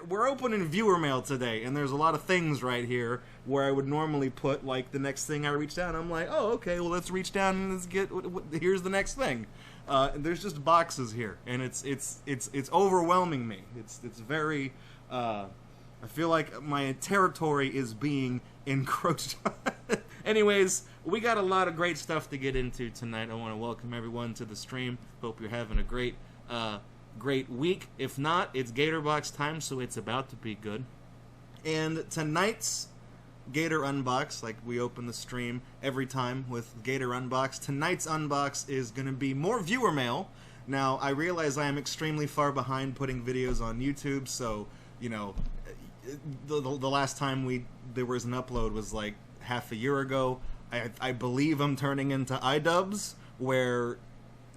we're opening viewer mail today, and there's a lot of things right here where I would normally put, like, the next thing I reach down. I'm like, oh, okay, well, let's reach down and let's get, here's the next thing. There's just boxes here, and it's overwhelming me. It's very, I feel like my territory is being encroached on. Anyways, we got a lot of great stuff to get into tonight. I want to welcome everyone to the stream. Hope you're having a great week. If not, it's Gatorbox time, so it's about to be good. And tonight's GatorUNbox, like we open the stream every time with GatorUNbox, tonight's unbox is going to be more viewer mail. Now, I realize I am extremely far behind putting videos on YouTube, so, you know, the last time there was an upload was like half a year ago. I believe I'm turning into iDubbbz, where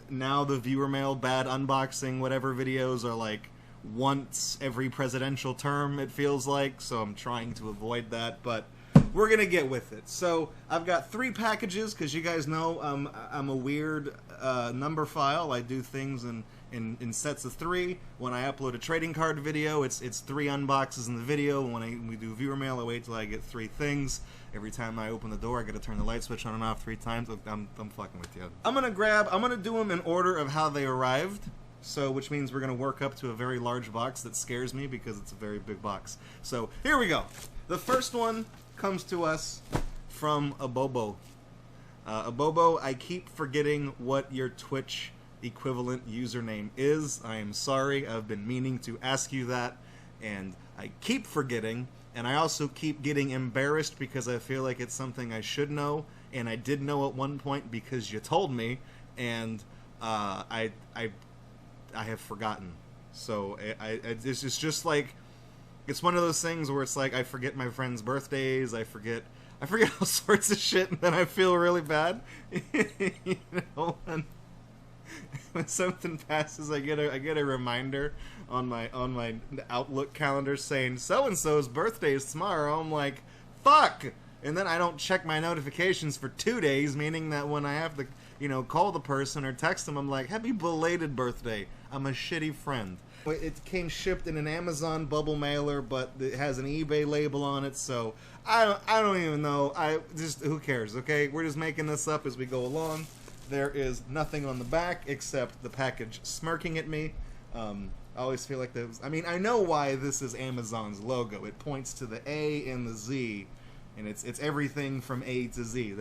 now the viewer mail, bad unboxing, whatever videos are like once every presidential term, it feels like, so I'm trying to avoid that, but we're gonna get with it. So I've got 3 packages, because you guys know I'm a weird number file. I do things in sets of 3. When I upload a trading card video, it's 3 unboxes in the video. When we do viewer mail, I wait till I get 3 things. Every time I open the door, I gotta turn the light switch on and off 3 times. I'm fucking with you. I'm gonna do them in order of how they arrived. So, which means we're gonna work up to a very large box that scares me because it's a very big box. So, here we go. The first one comes to us from Abobo. Abobo, I keep forgetting what your Twitch equivalent username is. I am sorry. I've been meaning to ask you that, and I keep forgetting. And I also keep getting embarrassed because I feel like it's something I should know, and I did know at one point because you told me, and I have forgotten. So it's just like, it's one of those things where it's like I forget my friends' birthdays, I forget all sorts of shit, and then I feel really bad. You know, when something passes, I get a reminder on my Outlook calendar saying so and so's birthday is tomorrow. I'm like, fuck, and then I don't check my notifications for 2 days, meaning that when I have to, you know, call the person or text them, I'm like, happy belated birthday. I'm a shitty friend. It came shipped in an Amazon bubble mailer, but it has an eBay label on it, so I don't even know. Who cares? Okay, we're just making this up as we go along. There is nothing on the back except the package smirking at me. I always feel like I mean, I know why this is Amazon's logo. It points to the A and the Z, and it's everything from A to Z.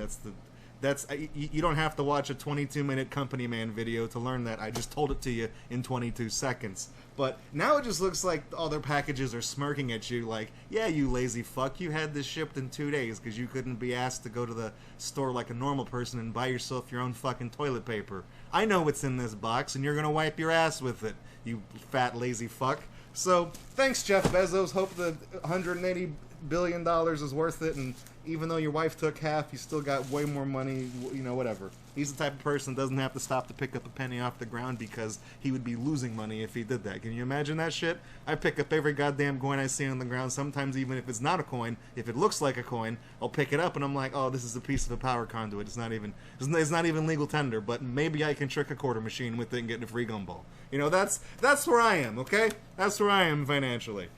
You don't have to watch a 22-minute Company Man video to learn that. I just told it to you in 22 seconds. But now it just looks like all their packages are smirking at you like, yeah, you lazy fuck, you had this shipped in 2 days because you couldn't be asked to go to the store like a normal person and buy yourself your own fucking toilet paper. I know what's in this box, and you're gonna wipe your ass with it, you fat lazy fuck. So, thanks, Jeff Bezos. Hope the $180 billion is worth it, and even though your wife took half, you still got way more money, you know, whatever. He's the type of person that doesn't have to stop to pick up a penny off the ground because he would be losing money if he did that. Can you imagine that shit? I pick up every goddamn coin I see on the ground, sometimes even if it's not a coin. If it looks like a coin, I'll pick it up and I'm like, oh, this is a piece of a power conduit. It's not even legal tender, but maybe I can trick a quarter machine with it and get a free gumball. You know, that's where I am, okay? That's where I am financially.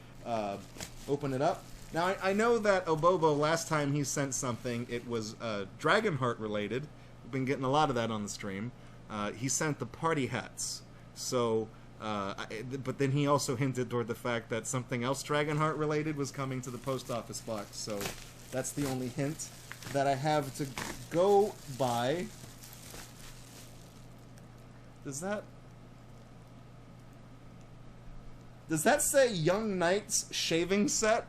Open it up. Now, I know that Obobo, last time he sent something, it was Dragonheart related. We've been getting a lot of that on the stream. He sent the party hats. So, but then he also hinted toward the fact that something else Dragonheart related was coming to the post office box. So, that's the only hint that I have to go by. Does that say Young Knight's shaving set?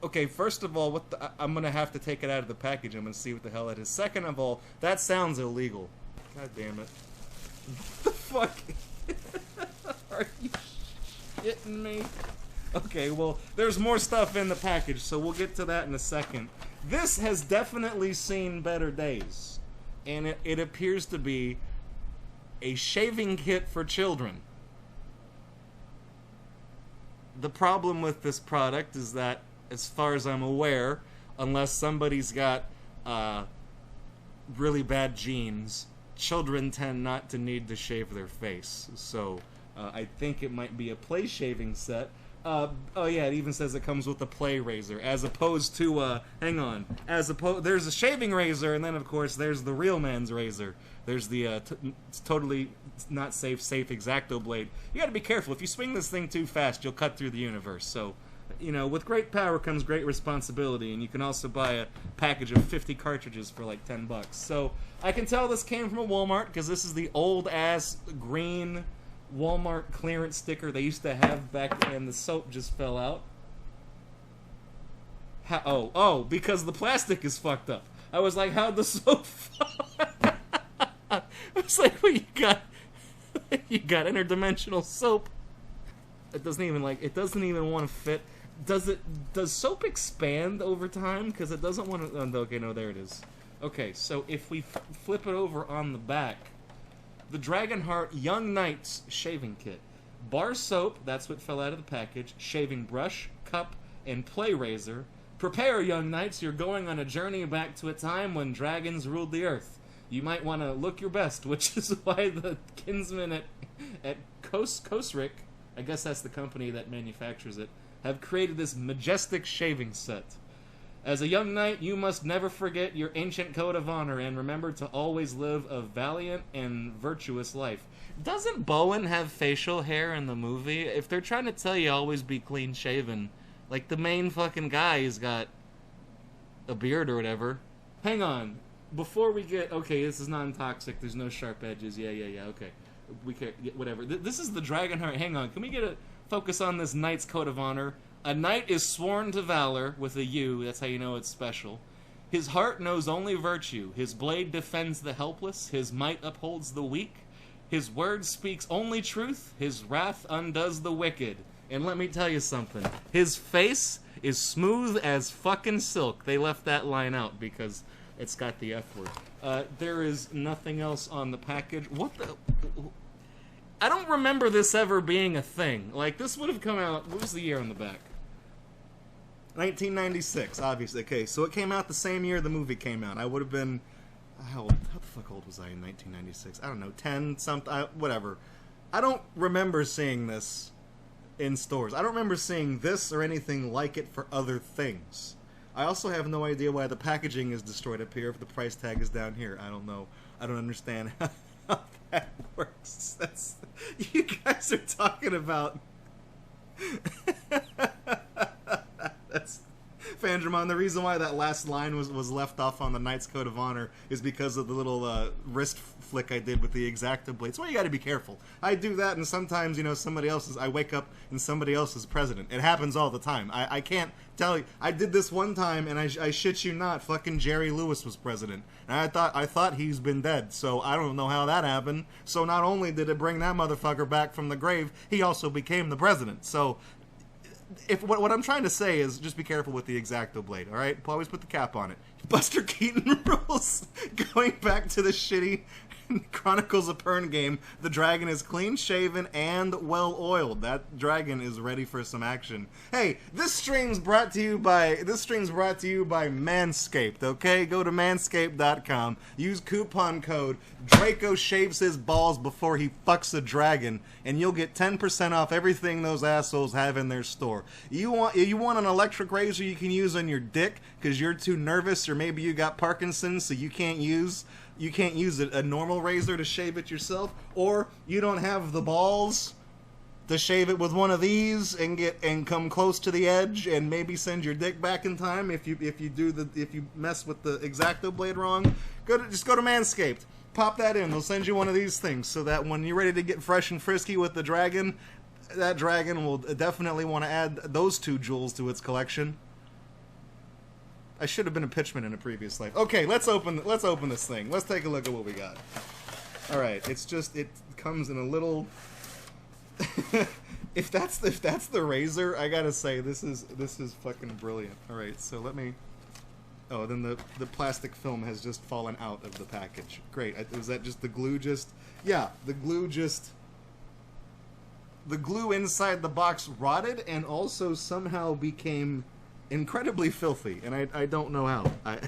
Okay, first of all, I'm gonna have to take it out of the package. I'm gonna see what the hell it is. Second of all, that sounds illegal. God damn it. What the fuck? Are you shitting me? Okay, well, there's more stuff in the package, so we'll get to that in a second. This has definitely seen better days. And it appears to be a shaving kit for children. The problem with this product is that, as far as I'm aware, unless somebody's got really bad genes, children tend not to need to shave their face, so I think it might be a play shaving set. Oh yeah, it even says it comes with a play razor, as opposed to, there's a shaving razor, and then of course there's the real man's razor. There's the totally not safe X-Acto blade. You gotta be careful. If you swing this thing too fast, you'll cut through the universe. So, you know, with great power comes great responsibility, and you can also buy a package of 50 cartridges for like $10. So, I can tell this came from a Walmart, because this is the old-ass green Walmart clearance sticker they used to have back then. The soap just fell out. Because the plastic is fucked up. I was like, how'd the soap fall? I was like, well, you got interdimensional soap. It doesn't even want to fit. Does soap expand over time? Because it doesn't want to. Oh, okay, no, there it is. Okay, so if we flip it over on the back, the Dragonheart Young Knights shaving kit, bar soap. That's what fell out of the package. Shaving brush, cup, and play razor. Prepare, young knights. You're going on a journey back to a time when dragons ruled the earth. You might want to look your best, which is why the kinsmen at Kosric, I guess that's the company that manufactures it, have created this majestic shaving set. As a young knight, you must never forget your ancient code of honor and remember to always live a valiant and virtuous life. Doesn't Bowen have facial hair in the movie? If they're trying to tell you always be clean-shaven, like the main fucking guy has got a beard or whatever. Hang on. Before we get... Okay, this is non-toxic. There's no sharp edges. Yeah, okay. We can... Whatever. This is the Dragonheart. Hang on. Can we get a focus on this knight's code of honor? A knight is sworn to valor with a U. That's how you know it's special. His heart knows only virtue. His blade defends the helpless. His might upholds the weak. His word speaks only truth. His wrath undoes the wicked. And let me tell you something. His face is smooth as fucking silk. They left that line out because... it's got the F word. There is nothing else on the package. What the... I don't remember this ever being a thing. Like, this would have come out... What was the year on the back? 1996, obviously. Okay, so it came out the same year the movie came out. I would have been... How the fuck old was I in 1996? I don't know, 10, something, whatever. I don't remember seeing this in stores. I don't remember seeing this or anything like it for other things. I also have no idea why the packaging is destroyed up here if the price tag is down here. I don't know. I don't understand how that works. You guys are talking about... That's... Fandramon, the reason why that last line was left off on the Knight's Code of Honor is because of the little wrist flick I did with the X-Acto blade. So you gotta be careful. I do that and sometimes, you know, I wake up and somebody else is president. It happens all the time. I can't tell you. I did this one time and I shit you not, fucking Jerry Lewis was president. And I thought he's been dead, so I don't know how that happened. So not only did it bring that motherfucker back from the grave, he also became the president. So... what I'm trying to say is just be careful with the X-Acto blade, alright? Always put the cap on it. Buster Keaton rules. Going back to the shitty Chronicles of Pern game, the dragon is clean-shaven and well-oiled. That dragon is ready for some action. Hey, this stream's brought to you by Manscaped, okay? Go to manscaped.com. Use coupon code Draco shaves his balls before he fucks a dragon, and you'll get 10% off everything those assholes have in their store. You want an electric razor you can use on your dick because you're too nervous, or maybe you got Parkinson's, so you can't use a normal razor to shave it yourself, or you don't have the balls to shave it with one of these and come close to the edge and maybe send your dick back in time if you mess with the X-Acto blade wrong. Just go to Manscaped. Pop that in. They'll send you one of these things so that when you're ready to get fresh and frisky with the dragon, that dragon will definitely want to add those two jewels to its collection. I should have been a pitchman in a previous life. Okay, let's open this thing. Let's take a look at what we got. All right, it comes in a little. if that's the razor, I gotta say this is fucking brilliant. All right, so let me. Oh, then the plastic film has just fallen out of the package. Great. Was that just the glue? Yeah, the glue inside the box rotted and also somehow became incredibly filthy, and I don't know how. I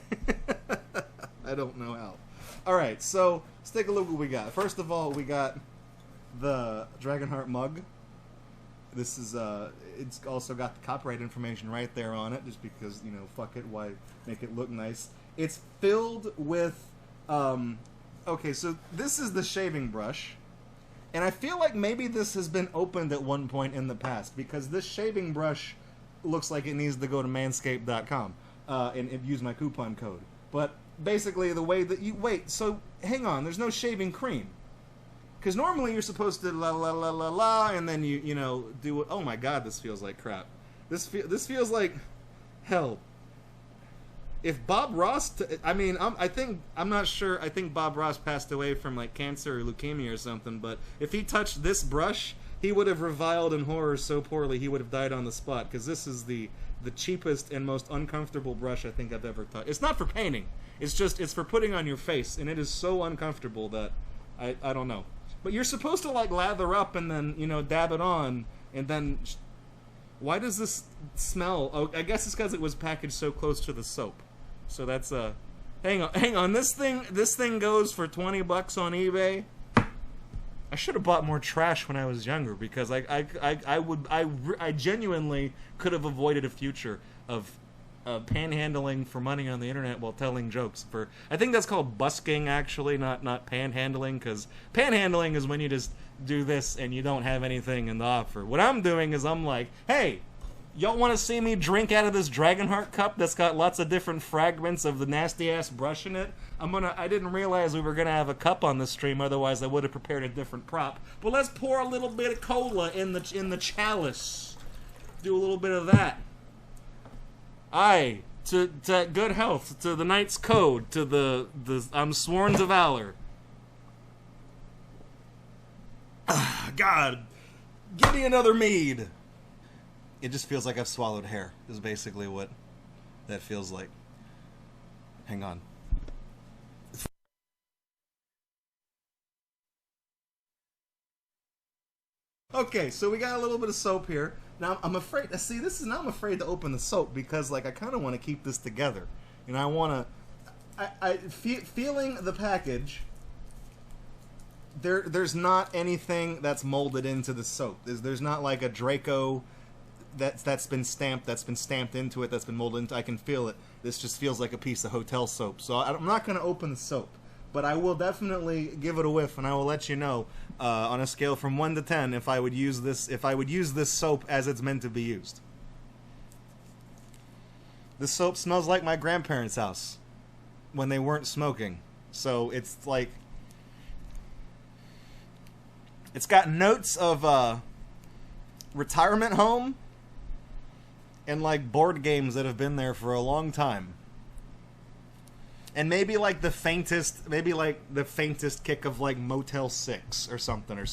don't know how. Alright, so let's take a look what we got. First of all, we got the Dragonheart mug. This is, it's also got the copyright information right there on it, just because, you know, fuck it, why make it look nice. It's filled with, okay, so this is the shaving brush, and I feel like maybe this has been opened at one point in the past, because this shaving brush looks like it needs to go to manscaped.com, and use my coupon code. But basically the way that you, wait, so hang on, there's no shaving cream. Because normally you're supposed to la la la la la, and then you know, do it. Oh my god, this feels like crap. This feels like hell. If Bob Ross, I'm not sure. I think Bob Ross passed away from like cancer or leukemia or something. But if he touched this brush, he would have reviled in horror so poorly he would have died on the spot. Because this is the cheapest and most uncomfortable brush I think I've ever touched. It's not for painting. It's for putting on your face, and it is so uncomfortable that I don't know. But you're supposed to like lather up and then, you know, dab it on, and then why does this smell? Oh, I guess it's because it was packaged so close to the soap. So that's hang on. This thing goes for $20 on eBay. I should have bought more trash when I was younger, because I genuinely could have avoided a future of panhandling for money on the internet while telling jokes. I think that's called busking, actually, not panhandling, because panhandling is when you just do this and you don't have anything in the offer. What I'm doing is I'm like, hey, y'all want to see me drink out of this Dragonheart cup that's got lots of different fragments of the nasty ass brush in it? I didn't realize we were gonna have a cup on this stream, otherwise I would have prepared a different prop. But let's pour a little bit of cola in the chalice. Do a little bit of that. Aye, to good health, to the knight's code, to the I'm sworn to valor. God, give me another mead. It just feels like I've swallowed hair, is basically what that feels like. Hang on. Okay, so we got a little bit of soap here. Now I'm afraid. See, now I'm afraid to open the soap, because like I kind of want to keep this together, and I want to. Feeling the package. There's not anything that's molded into the soap. There's not like a Draco that's been stamped into it, that's been molded into. I can feel it. This just feels like a piece of hotel soap. So I'm not going to open the soap, but I will definitely give it a whiff, and I will let you know on a scale from 1 to 10 if I would use this soap as it's meant to be used. This soap smells like my grandparents' house when they weren't smoking. So it's like, it's got notes of retirement home and like board games that have been there for a long time. And maybe like the faintest kick of like Motel 6 or something, or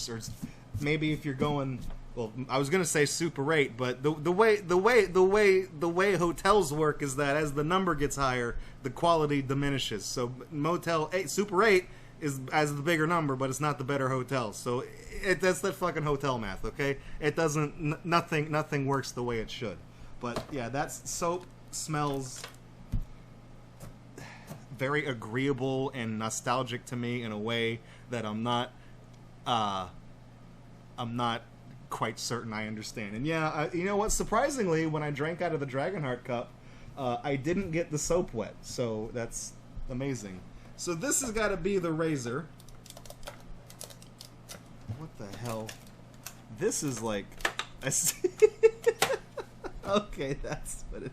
maybe if you're going, well, I was gonna say Super 8, but the way hotels work is that as the number gets higher, the quality diminishes. So Motel 8, Super 8 is as the bigger number, but it's not the better hotel. So that's that fucking hotel math, okay? It doesn't, nothing works the way it should. But yeah, that soap smells very agreeable and nostalgic to me in a way that I'm not quite certain I understand. And yeah, you know what? Surprisingly, when I drank out of the Dragonheart cup, I didn't get the soap wet. So that's amazing. So this has got to be the razor. What the hell? This is like... Okay, that's what it...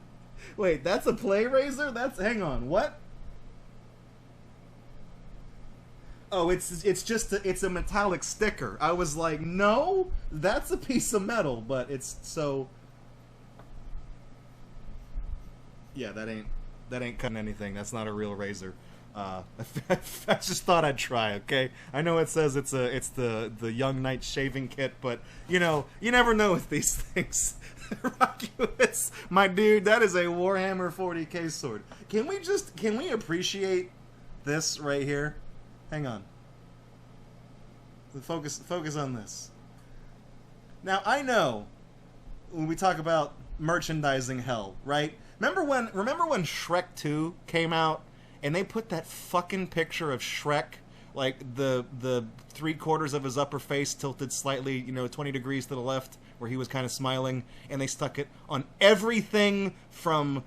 Wait, that's a play razor? Hang on, what? Oh, it's just it's a metallic sticker. I was like, no, that's a piece of metal, but it's so... Yeah, that ain't cutting anything. That's not a real razor. I just thought I'd try, okay? I know it says it's the Young Knight shaving kit, but you know, you never know with these things. Rockulus, my dude, that is a Warhammer 40k sword. Can we appreciate this right here? Hang on. Focus on this. Now I know when we talk about merchandising hell, right? Remember when Shrek 2 came out and they put that fucking picture of Shrek, like the 3/4 of his upper face tilted slightly, 20 degrees to the left, where he was kind of smiling, and they stuck it on everything from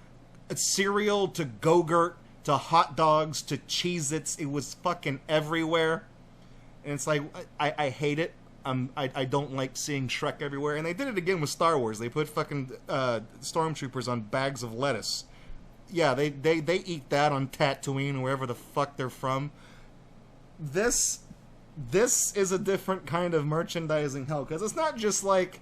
cereal to Go-Gurt to hot dogs to Cheez-Its. It was fucking everywhere. And it's like, I hate it. I don't like seeing Shrek everywhere. And they did it again with Star Wars. They put fucking stormtroopers on bags of lettuce. Yeah, they eat that on Tatooine, wherever the fuck they're from. This is a different kind of merchandising hell, because it's not just like,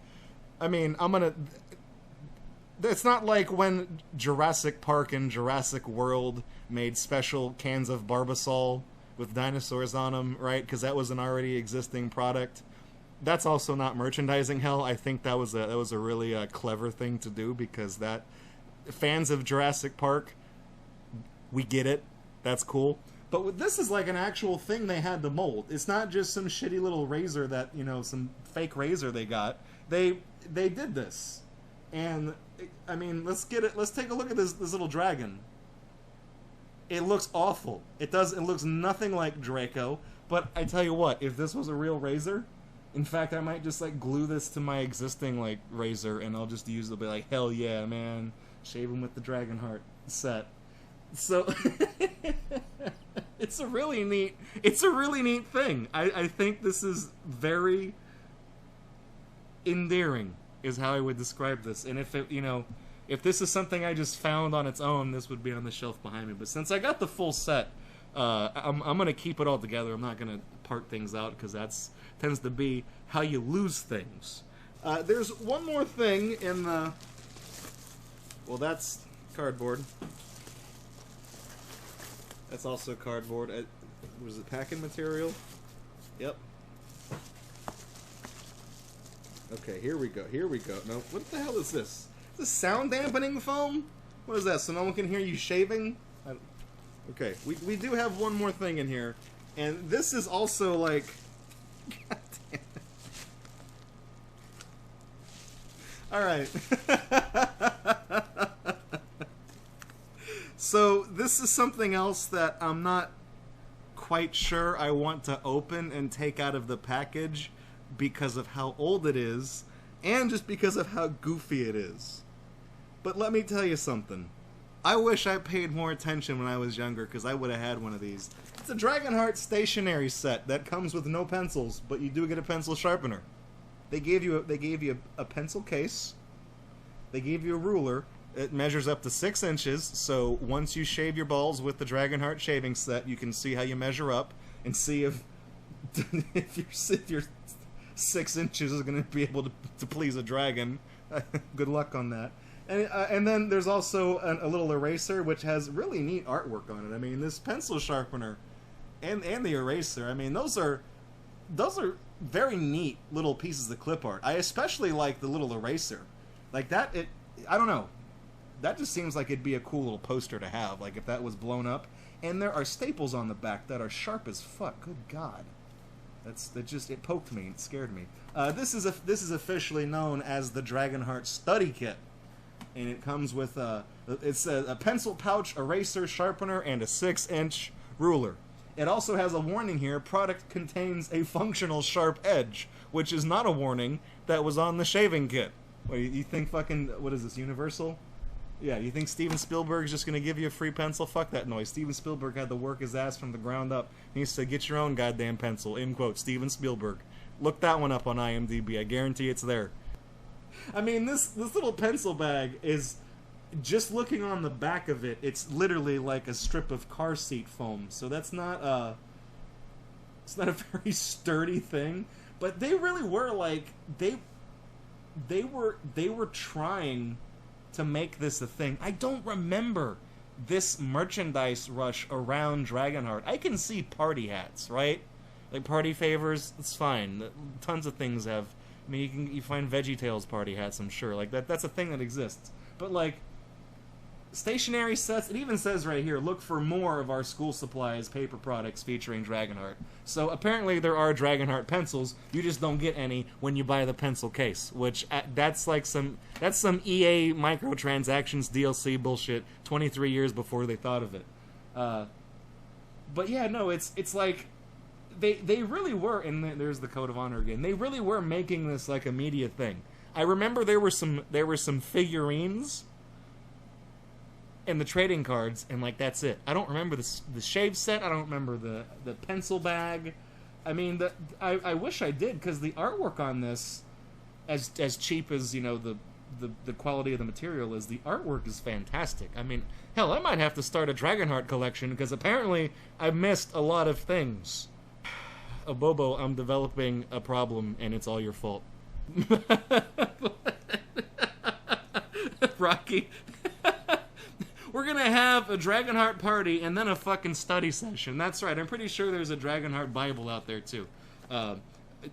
it's not like when Jurassic Park and Jurassic World made special cans of Barbasol with dinosaurs on them, right? Because that was an already existing product. That's also not merchandising hell. I think that was a really clever thing to do, because that fans of Jurassic Park, we get it. That's cool. But this is like an actual thing they had to mold. It's not just some shitty little razor that, some fake razor they got. They did this. And, let's get it. Let's take a look at this little dragon. It looks awful. It looks nothing like Draco. But I tell you what, if this was a real razor, in fact, I might just, glue this to my existing, razor, and I'll just use it. I'll be like, hell yeah, man. Shave him with the dragon heart set. So, it's a really neat thing. I think this is very endearing, is how I would describe this. And if this is something I just found on its own, this would be on the shelf behind me. But since I got the full set, I'm gonna keep it all together. I'm not gonna part things out, because that's tends to be how you lose things. There's one more thing in the... Well, that's cardboard. That's also cardboard. Was it packing material? Yep. Okay, here we go. No, what the hell is this? Is this sound dampening foam? What is that, so no one can hear you shaving? Okay, we do have one more thing in here. And this is also like... God damn it. Alright. So, this is something else that I'm not quite sure I want to open and take out of the package because of how old it is, and just because of how goofy it is. But let me tell you something. I wish I paid more attention when I was younger, because I would have had one of these. It's a Dragonheart stationery set that comes with no pencils, but you do get a pencil sharpener. They gave you a pencil case. They gave you a ruler. It measures up to 6 inches, so once you shave your balls with the Dragonheart shaving set, you can see how you measure up and see if your 6 inches is going to be able to please a dragon. Good luck on that. And then there's also a little eraser, which has really neat artwork on it. This pencil sharpener and the eraser, those are very neat little pieces of clip art. I especially like the little eraser. Like that, I don't know. That just seems like it'd be a cool little poster to have, like if that was blown up. And there are staples on the back that are sharp as fuck. Good God. It poked me. It scared me. This is officially known as the Dragonheart Study Kit. And it comes with it's a pencil pouch, eraser, sharpener, and a 6-inch ruler. It also has a warning here: product contains a functional sharp edge, which is not a warning that was on the shaving kit. What, you think fucking, what is this, Universal? Yeah, you think Steven Spielberg's just gonna give you a free pencil? Fuck that noise. Steven Spielberg had to work his ass from the ground up. He said, get your own goddamn pencil, end quote. Steven Spielberg. Look that one up on IMDb. I guarantee it's there. This little pencil bag is, just looking on the back of it, it's literally like a strip of car seat foam. So that's not it's not a very sturdy thing. But they really were like, they were trying to make this a thing. I don't remember this merchandise rush around Dragonheart. I can see party hats, right? Like party favors, it's fine. Tons of things have. You find VeggieTales party hats, I'm sure. Like that's a thing that exists. But like stationery sets, it even says right here, look for more of our school supplies paper products featuring Dragonheart. So apparently there are Dragonheart pencils. You just don't get any when you buy the pencil case, which that's some EA microtransactions DLC bullshit 23 years before they thought of it. But yeah, no, it's like they really were, and there's the Code of Honor again. They really were making this like a media thing. I remember there were some figurines and the trading cards, and like that's it. I don't remember the shave set. I don't remember the pencil bag. I mean, I wish I did, because the artwork on this, as cheap as, you know, the quality of the material is, the artwork is fantastic. I mean, hell, I might have to start a Dragonheart collection, because apparently I missed a lot of things. Bobo, I'm developing a problem, and it's all your fault. Rocky. We're gonna have a Dragonheart party and then a fucking study session. That's right. I'm pretty sure there's a Dragonheart Bible out there too,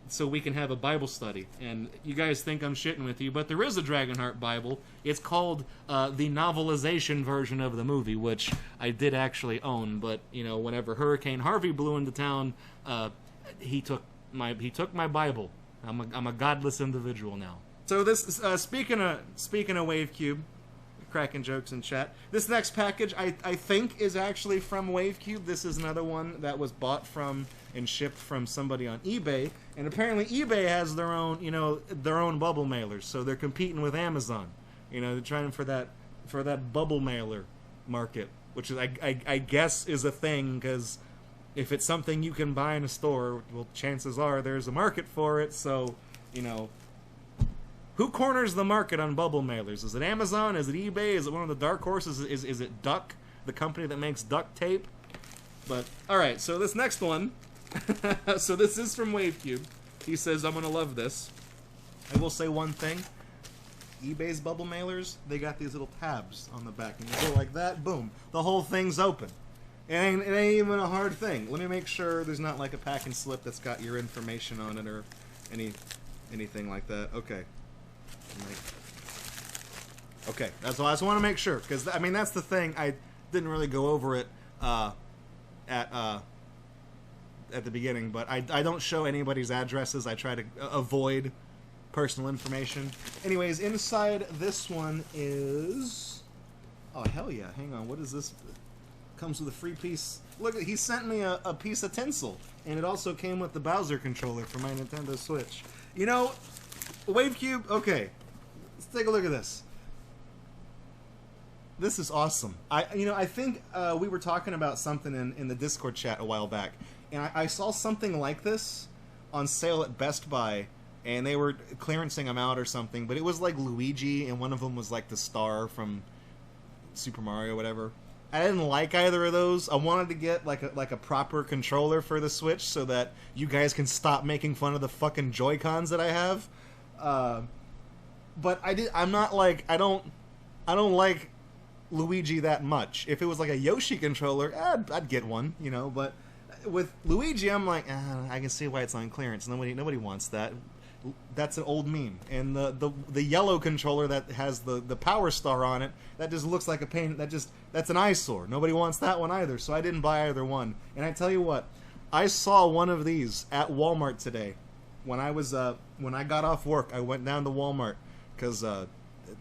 so we can have a Bible study. And you guys think I'm shitting with you, but there is a Dragonheart Bible. It's called the novelization version of the movie, which I did actually own. But you know, whenever Hurricane Harvey blew into town, he took my Bible. I'm a godless individual now. So this speaking of Wave Cube. Cracking jokes in chat. This next package, I think, is actually from WaveCube. This is another one that was bought from and shipped from somebody on eBay. And apparently eBay has their own, you know, their own bubble mailers. So they're competing with Amazon. You know, they're trying for that bubble mailer market, which is I guess is a thing, because if it's something you can buy in a store, well, chances are there's a market for it. So, you know. Who corners the market on bubble mailers? Is it Amazon? Is it eBay? Is it one of the dark horses? Is it Duck, the company that makes duct tape? But, alright, so this next one, so this is from WaveCube. He says, I'm gonna love this. I will say one thing. eBay's bubble mailers, they got these little tabs on the back. And you go like that, boom. The whole thing's open. It ain't even a hard thing. Let me make sure there's not like a packing slip that's got your information on it or anything like that. Okay. Okay, that's all. I just want to make sure, because I mean that's the thing. I didn't really go over it at the beginning, but I don't show anybody's addresses. I try to avoid personal information. Anyways, inside this one is, oh hell yeah! Hang on, what is this? Comes with a free piece. Look, he sent me a piece of tinsel, and it also came with the Bowser controller for my Nintendo Switch. You know, WaveCube. Okay. Let's take a look at this. This is awesome. I think we were talking about something in the Discord chat a while back, and I saw something like this on sale at Best Buy, and they were clearancing them out or something, but it was like Luigi, and one of them was like the star from Super Mario, whatever. I didn't like either of those. I wanted to get like a proper controller for the Switch so that you guys can stop making fun of the fucking Joy-Cons that I have. But I'm not like, I don't like Luigi that much. If it was like a Yoshi controller, I'd get one, you know, but with Luigi, I'm like, I can see why it's on clearance. Nobody wants that. That's an old meme. And the yellow controller that has the Power Star on it, that just looks like a pain. That's an eyesore. Nobody wants that one either, so I didn't buy either one. And I tell you what, I saw one of these at Walmart today. When I got off work, I went down to Walmart because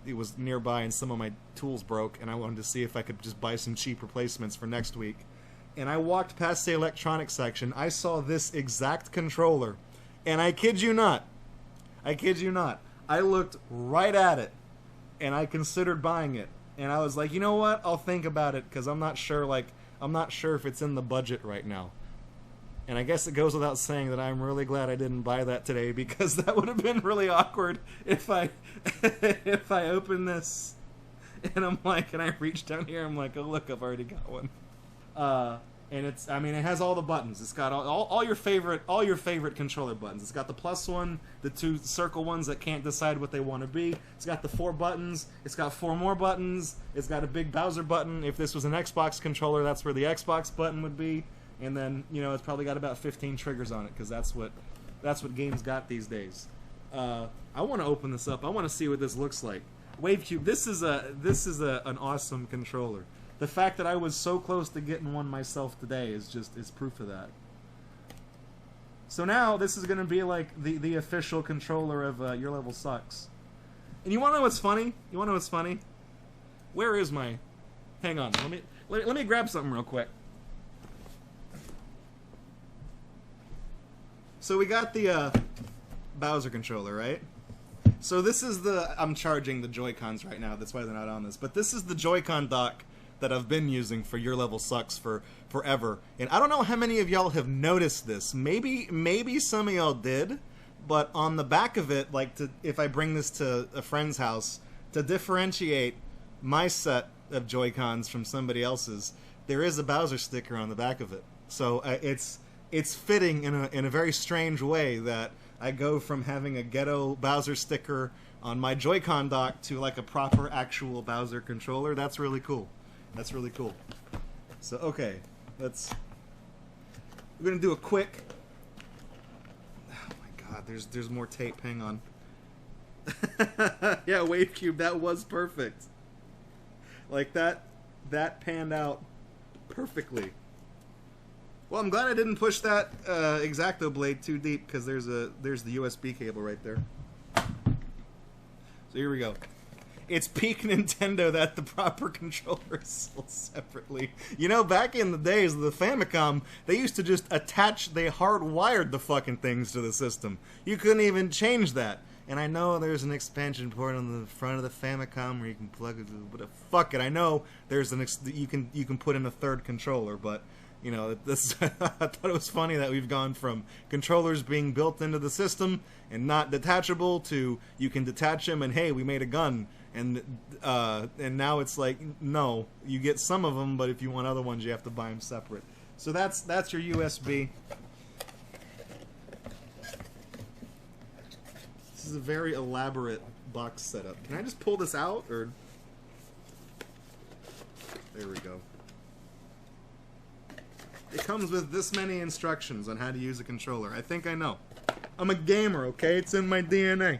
it was nearby and some of my tools broke, and I wanted to see if I could just buy some cheap replacements for next week. And I walked past the electronics section. I saw this exact controller, and I kid you not, I looked right at it, and I considered buying it. And I was like, you know what? I'll think about it, because I'm not sure if it's in the budget right now. And I guess it goes without saying that I'm really glad I didn't buy that today, because that would have been really awkward if I open this and I'm like, and I reach down here, I'm like, oh look, I've already got one. And it's, I mean, it has all the buttons. It's got all your favorite controller buttons. It's got the plus one, the two circle ones that can't decide what they want to be. It's got the 4 buttons. It's got 4 more buttons. It's got a big Bowser button. If this was an Xbox controller, that's where the Xbox button would be. And then, you know, it's probably got about 15 triggers on it, because that's what games got these days. I want to open this up. I want to see what this looks like. WaveCube, this is an awesome controller. The fact that I was so close to getting one myself today is proof of that. So now this is going to be like the official controller of Your Level Sucks. And you want to know what's funny? Where is my? Hang on. Let me grab something real quick. So we got the Bowser controller, right? So this is the... I'm charging the Joy-Cons right now, that's why they're not on this. But this is the Joy-Con dock that I've been using for Your Level Sucks for forever. And I don't know how many of y'all have noticed this. Maybe some of y'all did, but on the back of it, like, if I bring this to a friend's house, to differentiate my set of Joy-Cons from somebody else's, there is a Bowser sticker on the back of it. So it's fitting in a very strange way that I go from having a ghetto Bowser sticker on my Joy-Con dock to like a proper actual Bowser controller. That's really cool. That's really cool. So okay, we're gonna do a quick. Oh my God, there's more tape. Hang on. Yeah, Wave Cube, that was perfect. Like that panned out perfectly. Well, I'm glad I didn't push that X-Acto blade too deep, because there's the USB cable right there. So here we go. It's peak Nintendo that the proper controller is sold separately. You know, back in the days of the Famicom, they used to just attach, they hardwired the fucking things to the system. You couldn't even change that. And I know there's an expansion port on the front of the Famicom where you can plug it, but fuck it, I know there's you can put in a third controller, but you know, this I thought it was funny that we've gone from controllers being built into the system and not detachable to you can detach them and hey, we made a gun, and now it's like no, you get some of them, but if you want other ones, you have to buy them separate. So that's your USB. This is a very elaborate box setup. Can I just pull this out, or there we go. It comes with this many instructions on how to use a controller. I think I know. I'm a gamer, okay? It's in my DNA.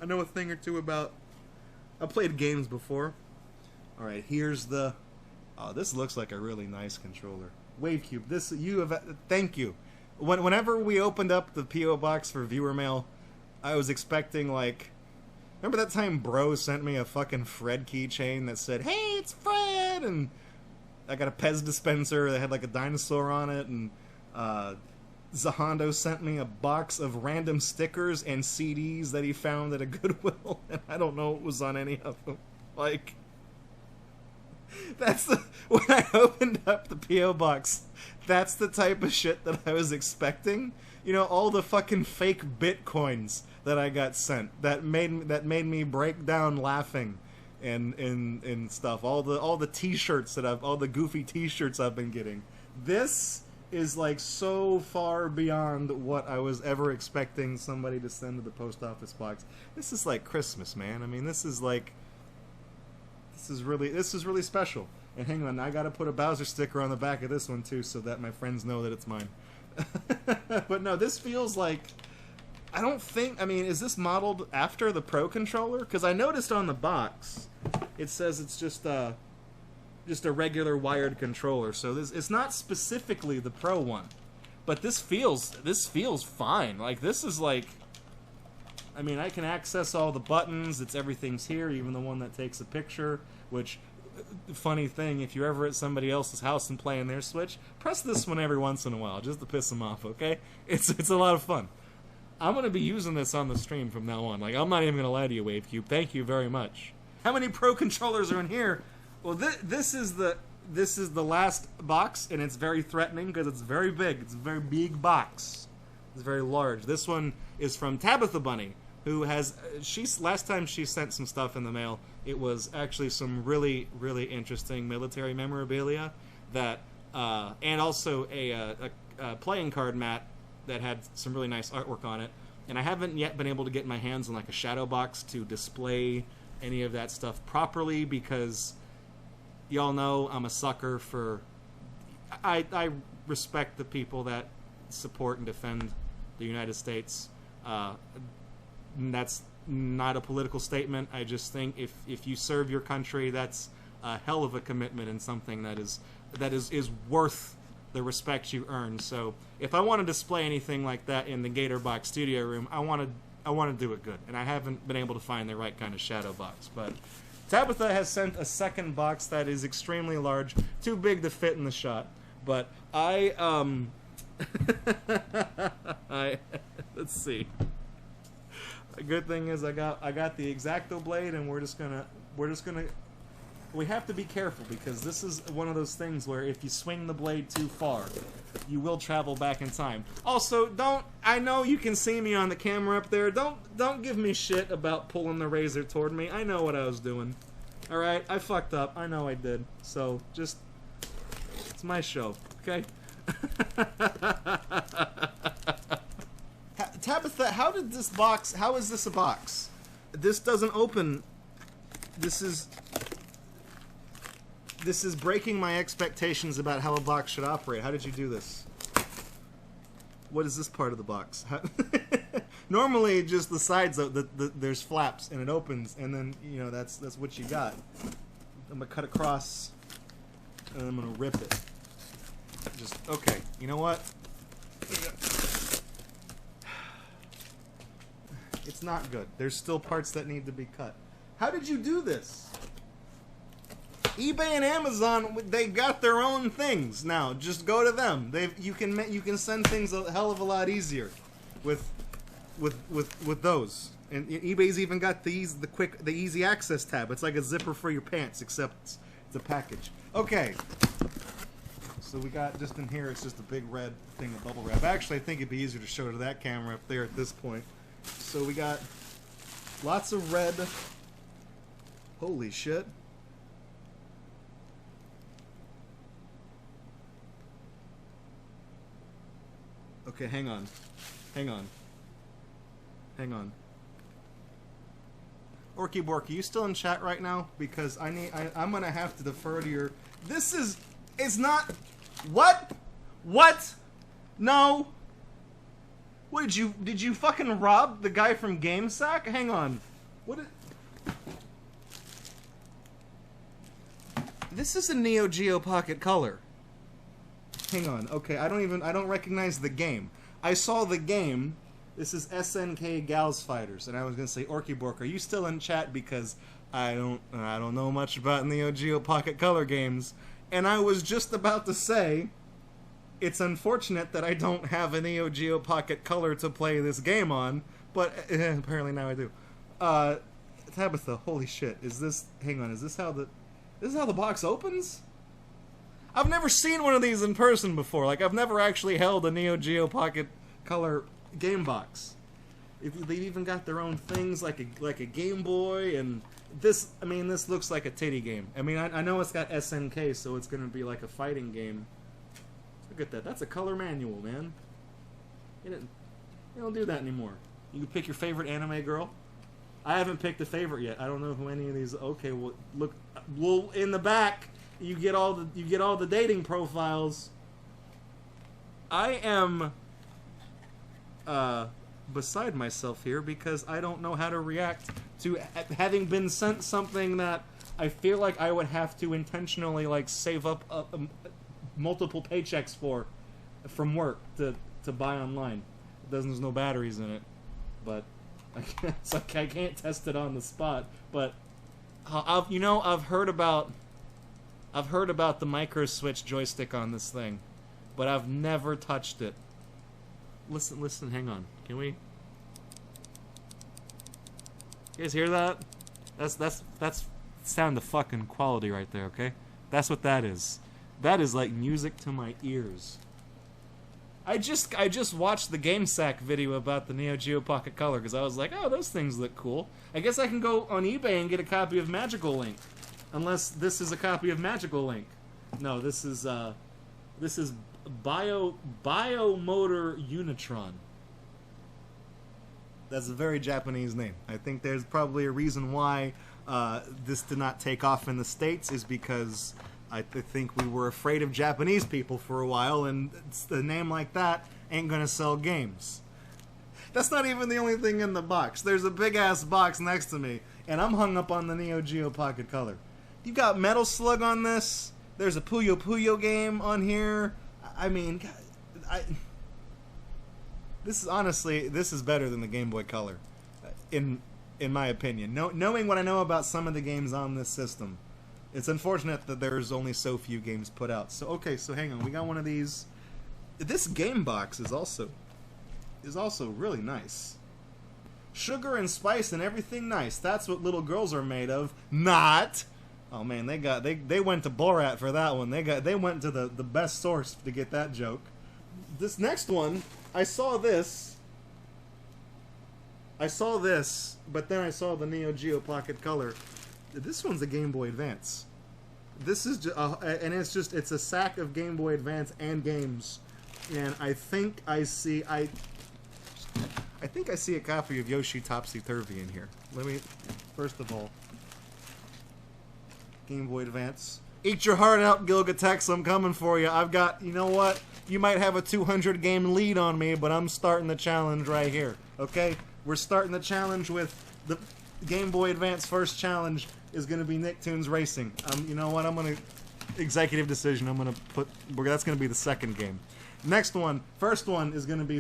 I know a thing or two about... I've played games before. Alright, here's the... Oh, this looks like a really nice controller. WaveCube, this... You have... Thank you. Whenever we opened up the P.O. box for viewer mail, I was expecting, like... Remember that time Bro sent me a fucking Fred keychain that said, "Hey, it's Fred!" And... I got a Pez dispenser that had like a dinosaur on it, and Zahando sent me a box of random stickers and CDs that he found at a Goodwill, and I don't know what was on any of them. Like, that's the... When I opened up the P.O. box, that's the type of shit that I was expecting. You know, all the fucking fake Bitcoins that I got sent that made me break down laughing. And stuff, all the T-shirts all the goofy T-shirts I've been getting. This is like so far beyond what I was ever expecting somebody to send to the post office box. This is like Christmas, man. I mean, this is really special. And hang on, I gotta put a Bowser sticker on the back of this one too, so that my friends know that it's mine. But no, this feels like... I don't think... I mean, is this modeled after the Pro controller? Because I noticed on the box, it says it's just a regular wired controller. So it's not specifically the Pro one. But this feels fine. Like, this is like... I mean, I can access all the buttons. Everything's here, even the one that takes a picture. Which, funny thing, if you're ever at somebody else's house and playing their Switch, press this one every once in a while, just to piss them off, okay? It's a lot of fun. I'm going to be using this on the stream from now on. Like, I'm not even going to lie to you, WaveCube. Thank you very much. How many Pro controllers are in here? Well, this is the last box, and it's very threatening because it's very big. It's a very big box. It's very large. This one is from Tabitha Bunny, who has... last time she sent some stuff in the mail, it was actually some really, really interesting military memorabilia that... and also a playing card mat that had some really nice artwork on it, and I haven't yet been able to get my hands on like a shadow box to display any of that stuff properly, because y'all know I'm a sucker for... I respect the people that support and defend the United States. That's not a political statement. I just think if you serve your country, that's a hell of a commitment and something that is worth the respect you earn. So if I want to display anything like that in the GatorBox studio room, I want to do it good, and I haven't been able to find the right kind of shadow box. But Tabitha has sent a second box that is extremely large, too big to fit in the shot. But I Let's see. The good thing is I got the X-Acto blade, and we're just gonna we have to be careful, because this is one of those things where if you swing the blade too far, you will travel back in time. Also, I know you can see me on the camera up there. Don't give me shit about pulling the razor toward me. I know what I was doing. All right, I fucked up. I know I did. So just, it's my show, okay? Tabitha, how is this a box? This doesn't open. This is breaking my expectations about how a box should operate. How did you do this? What is this part of the box? Normally, just the sides, there's flaps, and it opens, and then, you know, that's what you got. I'm gonna cut across, and I'm gonna rip it. Okay, you know what? It's not good. There's still parts that need to be cut. How did you do this? eBay and Amazon, they got their own things now. Just go to them. You can send things a hell of a lot easier with those. And eBay's even got the easy access tab. It's like a zipper for your pants, except it's a package. Okay. So we got, just in here, it's just a big red thing of bubble wrap. Actually, I think it'd be easier to show to that camera up there at this point. So we got lots of red. Holy shit. Okay, hang on. Orky Borky, you still in chat right now? Because I'm gonna have to defer to your. It's not. What? No. What did you fucking rob the guy from GameSack? Hang on. This is a Neo Geo Pocket Color. Hang on. Okay, I don't recognize the game. I saw the game. This is SNK Gals Fighters, and I was gonna say, Orky Bork, are you still in chat? Because I don't know much about Neo Geo Pocket Color games, and I was just about to say, it's unfortunate that I don't have a Neo Geo Pocket Color to play this game on, but apparently now I do. Tabitha, holy shit, hang on, is this how the box opens? I've never seen one of these in person before. Like, I've never actually held a Neo Geo Pocket Color game box. They've even got their own things, like a Game Boy, and this looks like a titty game. I mean, I know it's got SNK, so it's gonna be like a fighting game. Look at that. That's a color manual, man. You don't do that anymore. You can pick your favorite anime girl. I haven't picked a favorite yet. I don't know who any of these. Okay, well, look. Well, in the back, you get all the dating profiles. I am beside myself here because I don't know how to react to having been sent something that I feel like I would have to intentionally like save up multiple paychecks from work to buy online. There's no batteries in it, but it's like I can't test it on the spot. But I've heard about the micro switch joystick on this thing, but I've never touched it. Listen, hang on. Can we? You guys hear that? That's sound of fucking quality right there, okay? That's what that is. That is like music to my ears. I just watched the GameSack video about the Neo Geo Pocket Color because I was like, oh, those things look cool. I guess I can go on eBay and get a copy of Magical Link. Unless this is a copy of Magical Link. No, this is Biomotor Unitron. That's a very Japanese name. I think there's probably a reason why this did not take off in the States is because I think we were afraid of Japanese people for a while, and a name like that ain't gonna sell games. That's not even the only thing in the box. There's a big-ass box next to me, and I'm hung up on the Neo Geo Pocket Color. You got Metal Slug on this. There's a Puyo Puyo game on here. I mean, this is better than the Game Boy Color, in my opinion. Knowing what I know about some of the games on this system, it's unfortunate that there's only so few games put out. So okay, so hang on, we got one of these. This game box is also really nice. Sugar and spice and everything nice. That's what little girls are made of. Not. Oh man, they went to Borat for that one. They went to the best source to get that joke. This next one, I saw this, but then I saw the Neo Geo Pocket Color. This one's a Game Boy Advance. This is and it's a sack of Game Boy Advance and games. And I think I see a copy of Yoshi Topsy Turvy in here. Let me, first of all, Game Boy Advance. Eat your heart out, Gilgatex, I'm coming for you. I've got, you know what? You might have a 200 game lead on me, but I'm starting the challenge right here. Okay? We're starting the challenge with the Game Boy Advance. First challenge is going to be Nicktoons Racing. You know what? I'm going to, executive decision, I'm going to put, that's going to be the second game. Next one, first one is going to be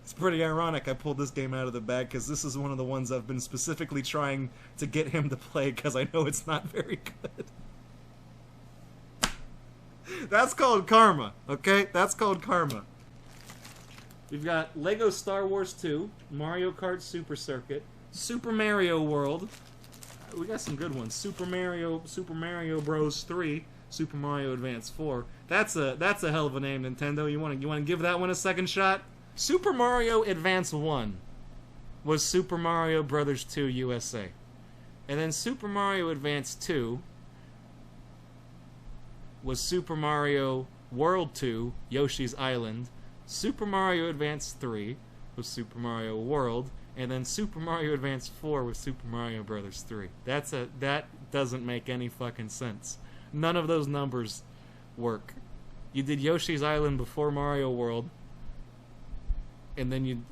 It's pretty ironic I pulled this game out of the bag because this is one of the ones I've been specifically trying to get him to play because I know it's not very good. That's called karma, okay? That's called karma. We've got Lego Star Wars 2, Mario Kart Super Circuit, Super Mario World. We got some good ones. Super Mario Bros. 3, Super Mario Advance 4. That's a hell of a name, Nintendo. You want to give that one a second shot? Super Mario Advance 1 was Super Mario Bros. 2 USA. And then Super Mario Advance 2 was Super Mario World 2, Yoshi's Island. Super Mario Advance 3 was Super Mario World. And then Super Mario Advance 4 was Super Mario Bros. 3. That doesn't make any fucking sense. None of those numbers work. You did Yoshi's Island before Mario World. And then you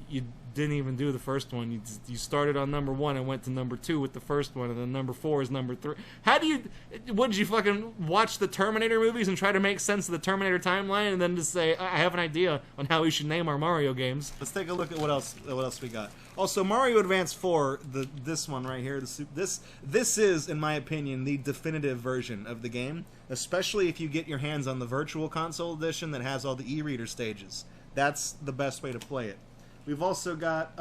didn't even do the first one. You started on number 1 and went to number 2 with the first one, and then number 4 is number 3. How do you... Did you fucking watch the Terminator movies and try to make sense of the Terminator timeline and then just say, I have an idea on how we should name our Mario games? Let's take a look at what else we got. Also, Mario Advance 4, this one right here, this is, in my opinion, the definitive version of the game, especially if you get your hands on the Virtual Console edition that has all the e-reader stages. That's the best way to play it. We've also got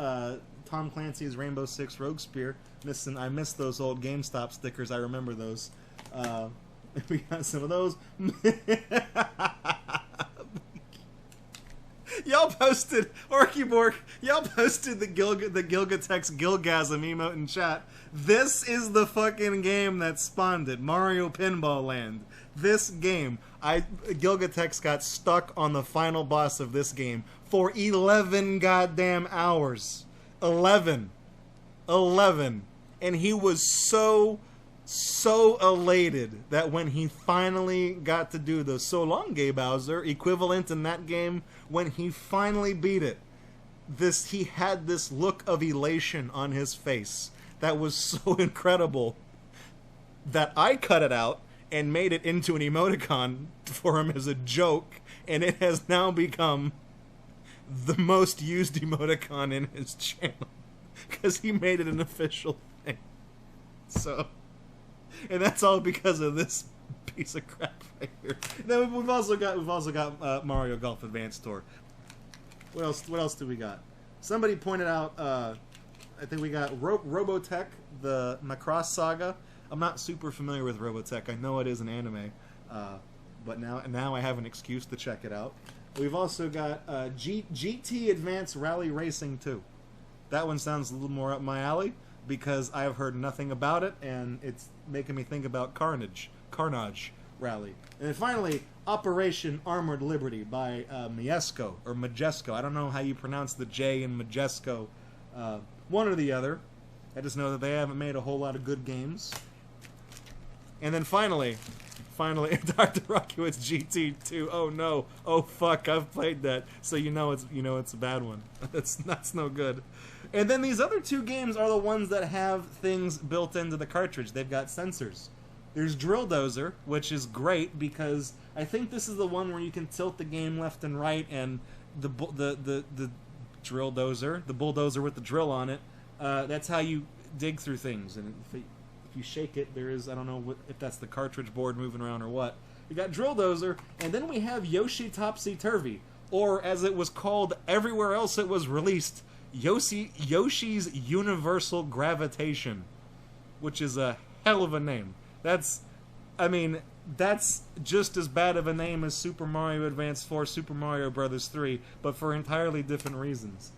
Tom Clancy's Rainbow Six Rogue Spear. I miss those old GameStop stickers. I remember those. We got some of those. Y'all posted, Orkybork, y'all posted the Gilgatex Gilgasm emote in chat. This is the fucking game that spawned it. Mario Pinball Land. This game. Gilgatex got stuck on the final boss of this game for 11 goddamn hours. 11. And he was so elated that when he finally got to do the So Long Gay Bowser equivalent in that game, when he finally beat it, he had this look of elation on his face that was so incredible that I cut it out and made it into an emoticon for him as a joke, and it has now become the most used emoticon in his channel because he made it an official thing. So, and that's all because of this piece of crap right here. Then we've also got Mario Golf Advance Tour. What else do we got? Somebody pointed out. I think we got Robotech, the Macross Saga. I'm not super familiar with Robotech. I know it is an anime, but now I have an excuse to check it out. We've also got GT Advance Rally Racing 2. That one sounds a little more up my alley because I have heard nothing about it, and it's making me think about Carnage Rally. And then finally, Operation Armored Liberty by Majesco, or Majesco. I don't know how you pronounce the J in Majesco. One or the other. I just know that they haven't made a whole lot of good games. And then finally, Dr. Rockowitz GT2. Oh no! Oh fuck! I've played that, so you know it's a bad one. That's no good. And then these other two games are the ones that have things built into the cartridge. They've got sensors. There's Drill Dozer, which is great because I think this is the one where you can tilt the game left and right, and the Drill Dozer, the bulldozer with the drill on it. That's how you dig through things, and if you shake it, there is, I don't know if that's the cartridge board moving around or what. We got Drill Dozer, and then we have Yoshi Topsy Turvy, or as it was called everywhere else it was released, Yoshi's Universal Gravitation, which is a hell of a name. That's just as bad of a name as Super Mario Advance 4, Super Mario Bros. 3, but for entirely different reasons.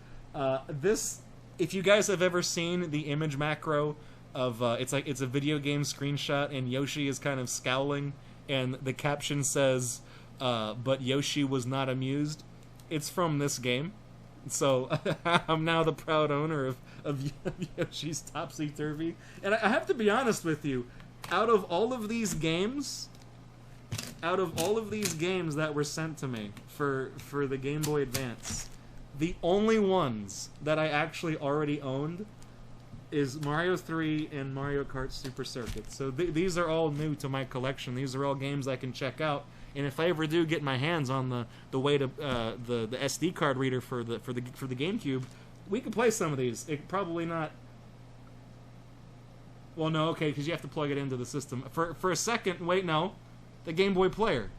If you guys have ever seen the image macro of, it's a video game screenshot, and Yoshi is kind of scowling, and the caption says, but Yoshi was not amused. It's from this game. So, I'm now the proud owner of Yoshi's Topsy Turvy. And I have to be honest with you, out of all of these games that were sent to me for the Game Boy Advance, the only ones that I actually already owned is Mario 3 and Mario Kart Super Circuit. So these are all new to my collection. These are all games I can check out. And if I ever do get my hands on the way to the SD card reader for the GameCube, we could play some of these. It probably not. Well, no, okay, because you have to plug it into the system. For a second, wait, no, the Game Boy Player.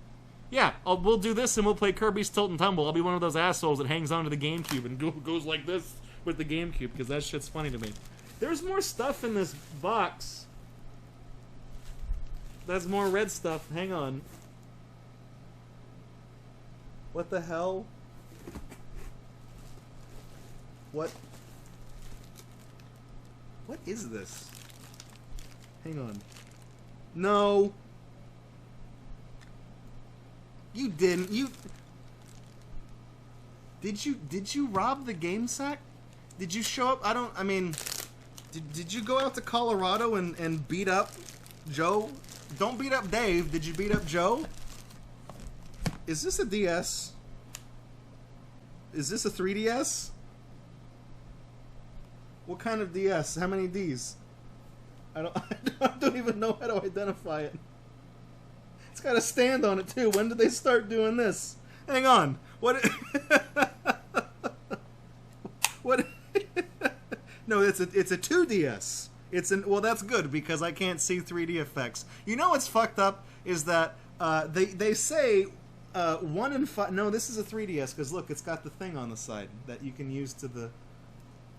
Yeah, we'll do this and we'll play Kirby's Tilt and Tumble. I'll be one of those assholes that hangs onto the GameCube and goes like this with the GameCube, because that shit's funny to me. There's more stuff in this box. That's more red stuff. Hang on. What the hell? What is this? Hang on. No. You didn't. Did you rob the game sack? Did you show up? Did you go out to Colorado and beat up Joe? Don't beat up Dave. Did you beat up Joe? Is this a DS? Is this a 3DS? What kind of DS? How many Ds? I don't even know how to identify it. It's got a stand on it too. When did they start doing this? Hang on. What? What? No, it's a 2DS. Well, that's good because I can't see 3D effects. You know what's fucked up is that they say 1 in 5. No, this is a 3DS because look, it's got the thing on the side that you can use to the.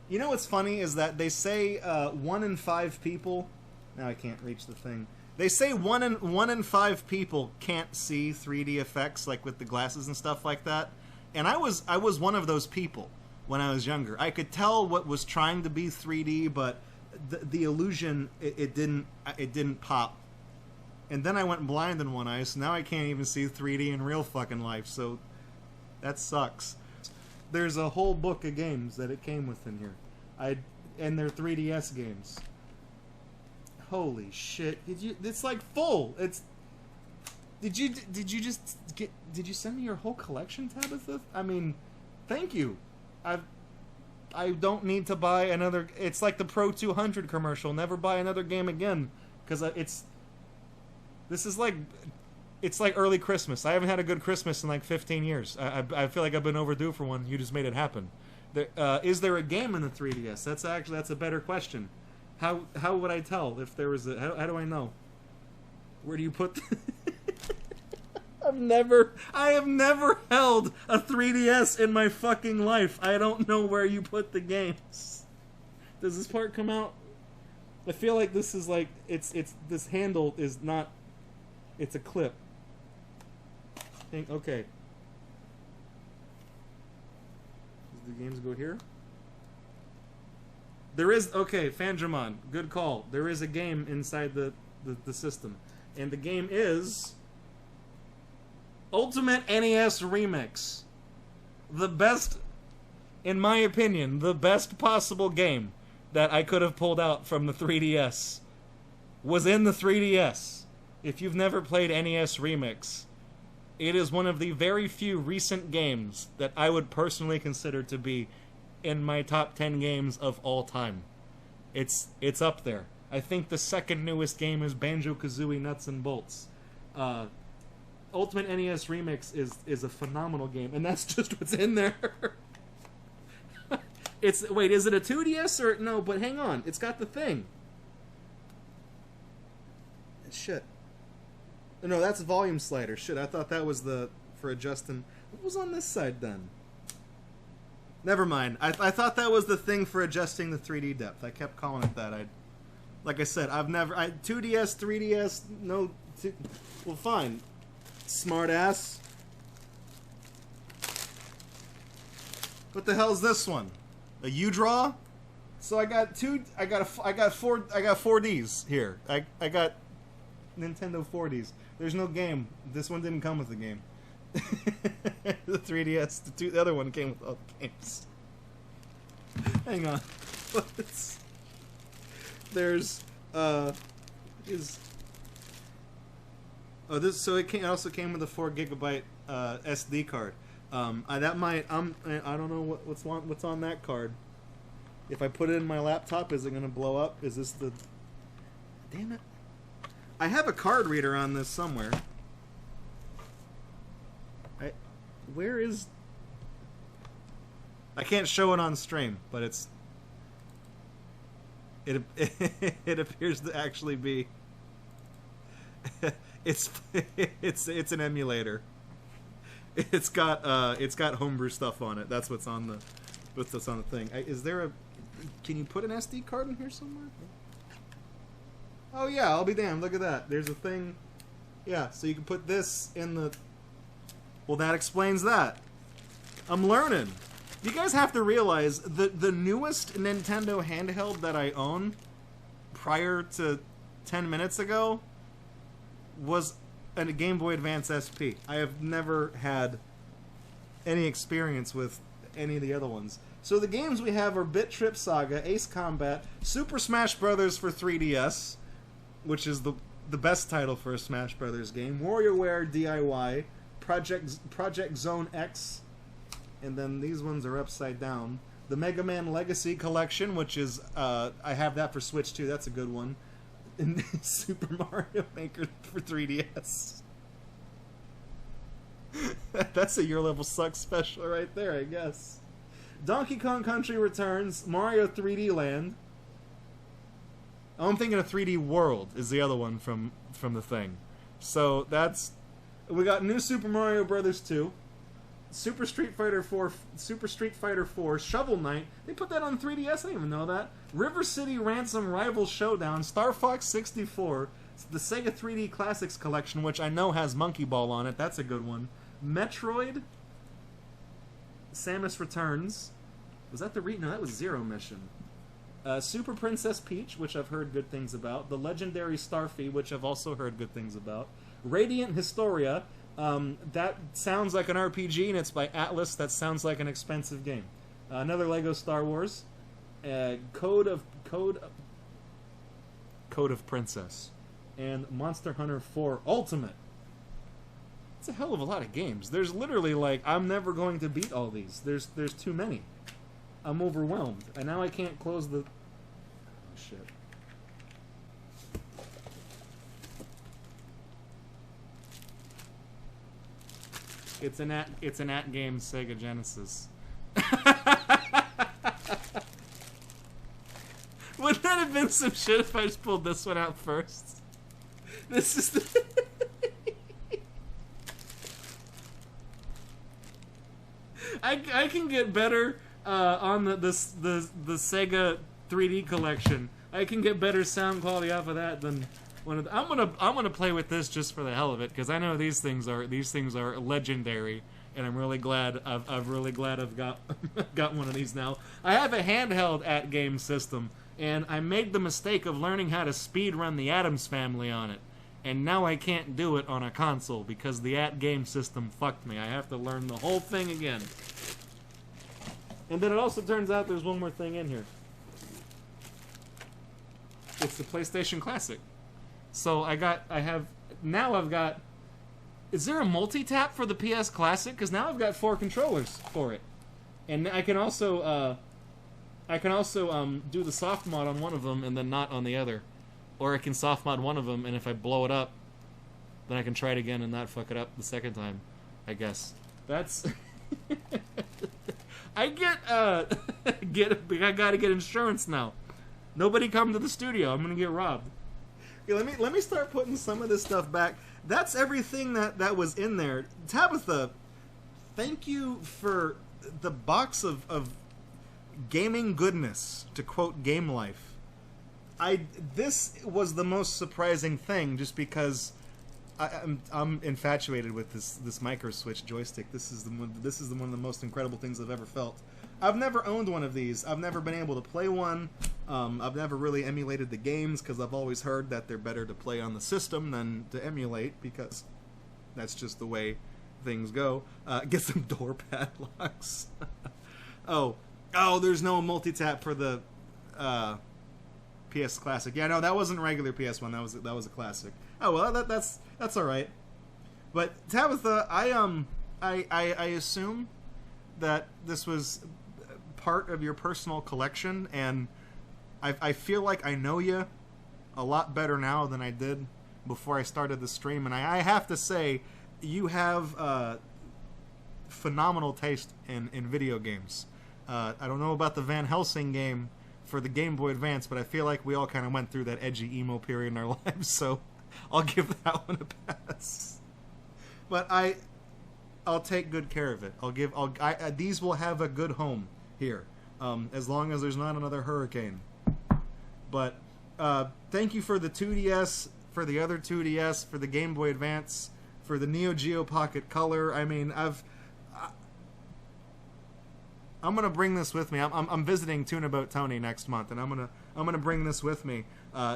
You know what's funny is that they say 1 in 5 people. Now I can't reach the thing. They say 1 in 5 people can't see 3D effects, like with the glasses and stuff like that. And I was one of those people when I was younger. I could tell what was trying to be 3D, but the illusion it didn't pop. And then I went blind in one eye, so now I can't even see 3D in real fucking life. So that sucks. There's a whole book of games that it came with in here. And they're 3DS games. Holy shit! It's like full. Did you send me your whole collection, Tabitha? I mean, thank you. I don't need to buy another. It's like the Pro 200 commercial. Never buy another game again, because this is like. It's like early Christmas. I haven't had a good Christmas in like 15 years. I feel like I've been overdue for one. You just made it happen. Is there a game in the 3DS? That's a better question. How would I tell if there was a... How do I know? Where do you put... I have never held a 3DS in my fucking life. I don't know where you put the games. Does this part come out? I feel like this is like... This handle is not... It's a clip. Okay. Does the games go here? There is... Okay, Fanjamon. Good call. There is a game inside the system. And the game is... Ultimate NES Remix. The best... In my opinion, the best possible game that I could have pulled out from the 3DS was in the 3DS. If you've never played NES Remix, it is one of the very few recent games that I would personally consider to be in my top 10 games of all time. It's up there. I think the second newest game is Banjo-Kazooie Nuts and Bolts. Ultimate NES Remix is a phenomenal game, and that's just what's in there. Wait, is it a 2DS or... No, but hang on. It's got the thing. Shit. No, that's volume slider. Shit, I thought that was the for adjusting. What was on this side then? Never mind. I thought that was the thing for adjusting the 3D depth. I kept calling it that. Like I said, I've never 2DS, 3DS, no. Well, fine. Smart ass. What the hell is this one? A U-Draw? So I got four Ds here. I got Nintendo 4Ds. There's no game. This one didn't come with a game. The 3DS, the other one came with all the games. Hang on. There's so it also came with a 4 GB SD card. I don't know what's on that card. If I put it in my laptop, is it gonna blow up? Is this the? Damn it! I have a card reader on this somewhere. Where is? I can't show it on stream, but it appears to actually be. It's an emulator. It's got homebrew stuff on it. That's what's on the thing. Is there a? Can you put an SD card in here somewhere? Oh yeah, I'll be damned. Look at that. There's a thing. Yeah, so you can put this in the. Well, that explains that. I'm learning. You guys have to realize the newest Nintendo handheld that I own, prior to 10 minutes ago, was a Game Boy Advance SP. I have never had any experience with any of the other ones. So the games we have are Bit Trip Saga, Ace Combat, Super Smash Bros. For 3DS, which is the best title for a Smash Bros. Game, WarioWare DIY, Project Zone X, and then these ones are upside down. The Mega Man Legacy Collection, which is, I have that for Switch too, that's a good one. And Super Mario Maker for 3DS. That's a Your Level Sucks special right there, I guess. Donkey Kong Country Returns, Mario 3D Land. Oh, I'm thinking of 3D World is the other one from the thing. So that's... We got New Super Mario Brothers 2, Super Street Fighter 4, Shovel Knight. They put that on 3DS, I didn't even know that. River City Ransom Rival Showdown, Star Fox 64, the Sega 3D Classics Collection, which I know has Monkey Ball on it, that's a good one. Metroid, Samus Returns. Was that the No, that was Zero Mission. Super Princess Peach, which I've heard good things about. The Legendary Starfy, which I've also heard good things about. Radiant Historia. That sounds like an RPG, and it's by Atlas. That sounds like an expensive game. Another Lego Star Wars. Code of Princess. And Monster Hunter 4 Ultimate. It's a hell of a lot of games. There's literally, like, I'm never going to beat all these. There's too many. I'm overwhelmed. And now I can't close the... Oh, shit. It's an at game Sega Genesis. Wouldn't that have been some shit if I just pulled this one out first? This is the... I can get better on the Sega 3D collection. I can get better sound quality off of that than one of the, I'm gonna play with this just for the hell of it, because I know these things are legendary, and I'm really glad I've got got one of these now. I have a handheld at game system, and I made the mistake of learning how to speed run the Addams Family on it. And now I can't do it on a console because the at-game system fucked me. I have to learn the whole thing again. And then it also turns out there's one more thing in here. It's the PlayStation Classic. So I've got... Is there a multi-tap for the PS Classic? Because now I've got 4 controllers for it. And I can also... do the soft mod on one of them and then not on the other. Or I can soft mod one of them, and if I blow it up, then I can try it again and not fuck it up the second time, I guess. That's... I gotta get insurance now. Nobody come to the studio, I'm gonna get robbed. Yeah, let me start putting some of this stuff back. That's everything that was in there. Tabitha, thank you for the box of gaming goodness, to quote Game Life. This was the most surprising thing, just because I'm infatuated with this micro switch joystick. This is one of the most incredible things I've ever felt. I've never owned one of these. I've never been able to play one. I've never really emulated the games because I've always heard that they're better to play on the system than to emulate, because that's just the way things go. Get some door padlocks. oh, there's no multi-tap for the PS Classic. Yeah, no, that wasn't regular PS1. That was a classic. Oh well, that's all right. But Tabitha, I assume that this was part of your personal collection, and I feel like I know you a lot better now than I did before I started the stream, and I have to say, you have phenomenal taste in video games. I don't know about the Van Helsing game for the Game Boy Advance, but I feel like we all kind of went through that edgy emo period in our lives, so I'll give that one a pass. But I'll take good care of it. These will have a good home here, as long as there's not another hurricane. But thank you for the 2DS, for the other 2DS, for the Game Boy Advance, for the Neo Geo Pocket Color. I mean, I'm gonna bring this with me. I'm visiting Tunabout Tony next month, and I'm gonna bring this with me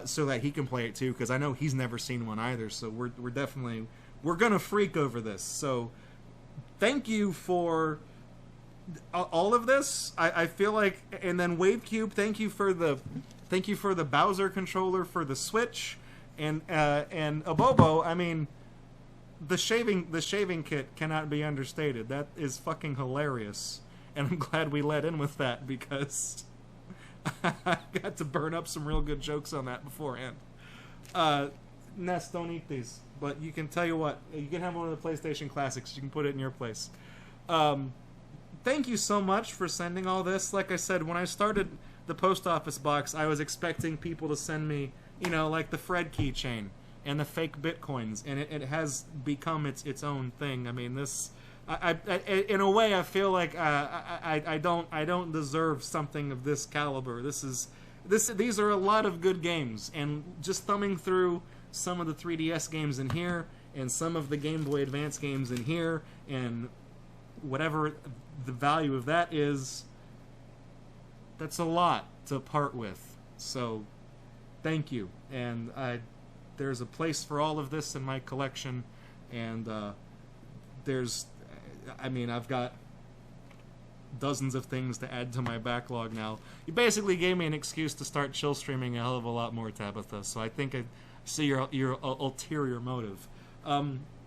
so that he can play it too, because I know he's never seen one either. So we're gonna freak over this. So thank you for all of this. I feel like, and then WaveCube, thank you for the Bowser controller for the Switch, and Abobo. I mean, the shaving kit cannot be understated. That is fucking hilarious. And I'm glad we let in with that, because I got to burn up some real good jokes on that beforehand. Ness, don't eat these. But you can tell you what, you can have one of the PlayStation Classics. You can put it in your place. Thank you so much for sending all this. Like I said, when I started the post office box, I was expecting people to send me, like the Fred keychain and the fake Bitcoins, and it has become its own thing. I mean, this... in a way, I feel like I don't deserve something of this caliber. These are a lot of good games, and just thumbing through some of the 3DS games in here, and some of the Game Boy Advance games in here, and whatever the value of that is, that's a lot to part with. So, thank you. And there's a place for all of this in my collection, and I've got dozens of things to add to my backlog now. You basically gave me an excuse to start chill streaming a hell of a lot more, Tabitha, so I think I see your ulterior motive.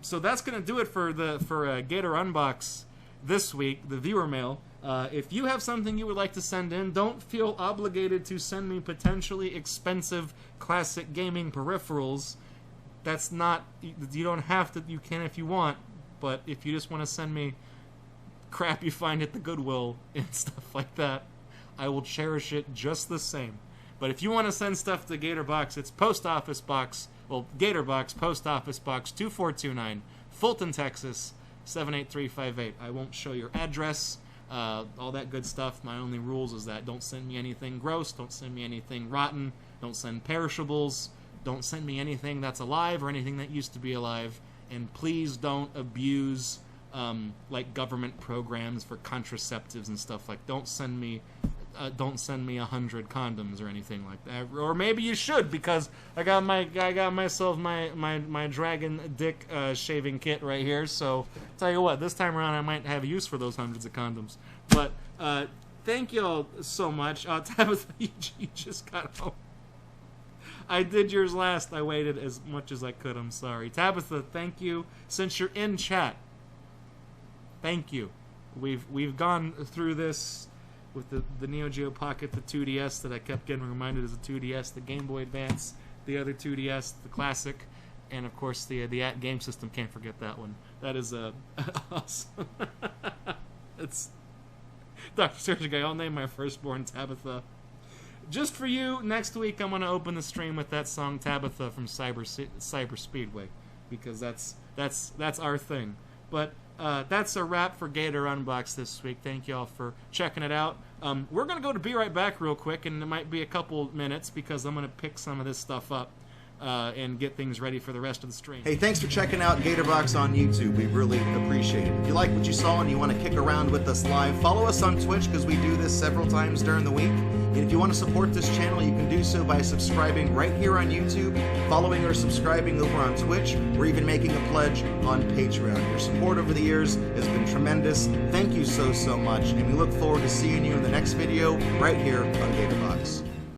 So that's going to do it for GatorUNbox this week, the viewer mail. If you have something you would like to send in, don't feel obligated to send me potentially expensive classic gaming peripherals. That's not... You don't have to... You can if you want. But if you just want to send me crap you find at the Goodwill and stuff like that, I will cherish it just the same. But if you want to send stuff to GatorBox, it's Post Office Box, GatorBox, Post Office Box 2429, Fulton, Texas, 78358. I won't show your address, all that good stuff. My only rules is that don't send me anything gross, don't send me anything rotten, don't send perishables, don't send me anything that's alive or anything that used to be alive. And please don't abuse like government programs for contraceptives and stuff. Like, don't send me 100 condoms or anything like that. Or maybe you should, because I got myself my dragon dick shaving kit right here. So tell you what, this time around I might have use for those hundreds of condoms. But thank you all so much. Tabitha, you just got home. I did yours last. I waited as much as I could. I'm sorry. Tabitha, thank you. Since you're in chat, thank you. We've gone through this with the Neo Geo Pocket, the 2DS that I kept getting reminded as a 2DS, the Game Boy Advance, the other 2DS, the Classic, and of course the at-game system. Can't forget that one. That is awesome. It's Dr. Surgery Guy. I'll name my firstborn Tabitha. just for you, next week I'm going to open the stream with that song Tabitha from Cyber Speedway, because that's our thing. But that's a wrap for GatorUNbox this week. Thank you all for checking it out. We're going to go to Be Right Back real quick, and it might be a couple minutes because I'm going to pick some of this stuff up and get things ready for the rest of the stream. Hey, thanks for checking out GatorBox on YouTube. We really appreciate it. If you like what you saw and you want to kick around with us live, follow us on Twitch because we do this several times during the week. And if you want to support this channel, you can do so by subscribing right here on YouTube, following or subscribing over on Twitch, or even making a pledge on Patreon. Your support over the years has been tremendous. Thank you so much, and we look forward to seeing you in the next video right here on GatorBox.